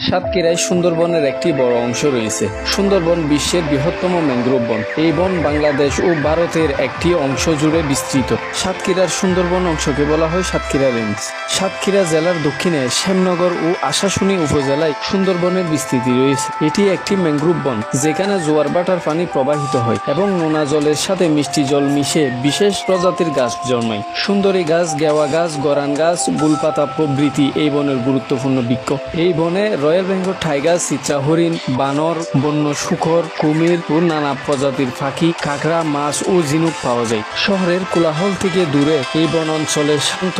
সাতক্ষীরায় সুন্দরবনের একটি বড় অংশ রয়েছে। সুন্দরবন বিশ্বের বৃহত্তম ম্যানগ্রোভ বন। এই বন বাংলাদেশ ও ভারতের একটি অংশ জুড়ে বিস্তৃত। সাতক্ষীরার সুন্দরবন অংশকে বলা হয় সাতক্ষীরা রেঞ্জ। সাতক্ষীরা জেলার দক্ষিণে শ্যামনগর ও আশাশুনি উপজেলায় সুন্দরবনের বিস্তৃতি রয়েছে। এটি একটি ম্যানগ্রোভ বন, যেখানে জোয়ার ভাটার পানি প্রবাহিত হয় এবং নোনা জলের সাথে মিষ্টি জল মিশে বিশেষ প্রজাতির গাছ জন্মায়। সুন্দরী গাছ, গেওয়া গাছ, গরান গাছ, গুলপাতা প্রভৃতি এই বনের গুরুত্বপূর্ণ বৃক্ষ। এই বনে রয়্যাল বেঙ্গল টাইগার, চিত্রা হরিণ, বানর, বন্য শূকর, কুমির ও নানা প্রজাতির পাখি, কাঁকড়া, মাছ ও ঝিনুক পাওয়া যায়। শহরের কোলাহল থেকে দূরে এই বন অঞ্চলের শান্ত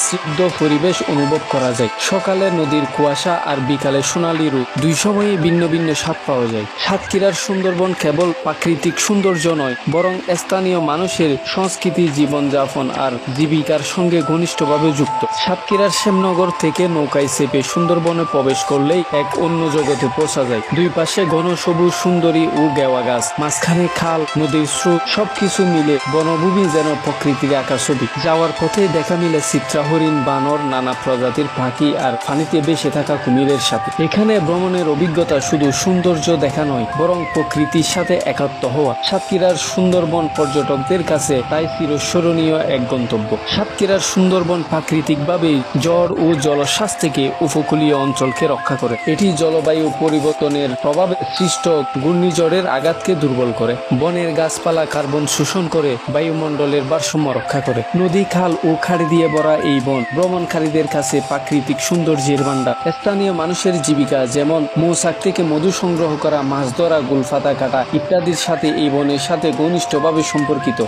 স্নিগ্ধ পরিবেশ অনুভব করা যায়। সকালে নদীর কুয়াশা আর বিকালে সোনালী রূপ, দুই সময়ে ভিন্ন ভিন্ন স্বাদ পাওয়া যায়। সাতক্ষীরার সুন্দরবন কেবল প্রাকৃতিক সৌন্দর্য নয়, বরং স্থানীয় মানুষের সংস্কৃতি, জীবনযাপন আর জীবিকার সঙ্গে ঘনিষ্ঠভাবে যুক্ত। সাতক্ষীরার শ্যামনগর থেকে নৌকায় চেপে সুন্দরবনে প্রবেশ করলেই এক অন্য জগতে পৌঁছা যায়। দুই পাশে ঘন সবুজ সুন্দরী ও গেওয়া গাছ, মাঝখানে খাল, নদীর স্রোত, সবকিছু মিলে বনভূমি যেন প্রকৃতির আঁকা ছবি। যাওয়ার পথে দেখা মিলে চিত্রা হরিণ, বানর, নানা প্রজাতির পাখি আর পানিতে ভেসে থাকা কুমিরের সাথে। এখানে ভ্রমণের অভিজ্ঞতা শুধু সৌন্দর্য দেখা নয়, বরং প্রকৃতির সাথে একাত্ম হওয়া। সাতক্ষীরার সুন্দরবন পর্যটকদের কাছে তাই চিরস্মরণীয় এক গন্তব্য। সাতক্ষীরার সুন্দরবন প্রাকৃতিকভাবে ঝড় ও জলোচ্ছ্বাস থেকে উপকূলীয় অঞ্চলকে রক্ষা করে। এটি জলবায়ু পরিবর্তনের প্রভাবে সৃষ্ট ঘূর্ণিঝড়ের আঘাতকে দুর্বল করে। বনের গাছপালা কার্বন শোষণ করে বায়ুমণ্ডলের ভারসাম্য রক্ষা করে। নদী, খাল ও খাড়ি দিয়ে ভরা এই বন ভ্রমণকারীদের কাছে প্রাকৃতিক সৌন্দর্যের ভান্ডার। স্থানীয় মানুষের জীবিকা, যেমন মৌচাক থেকে মধু সংগ্রহ করা, মাছ ধরা, গুলপাতা কাটা ইত্যাদির সাথে এই বনের সাথে ঘনিষ্ঠভাবে সম্পর্কিত।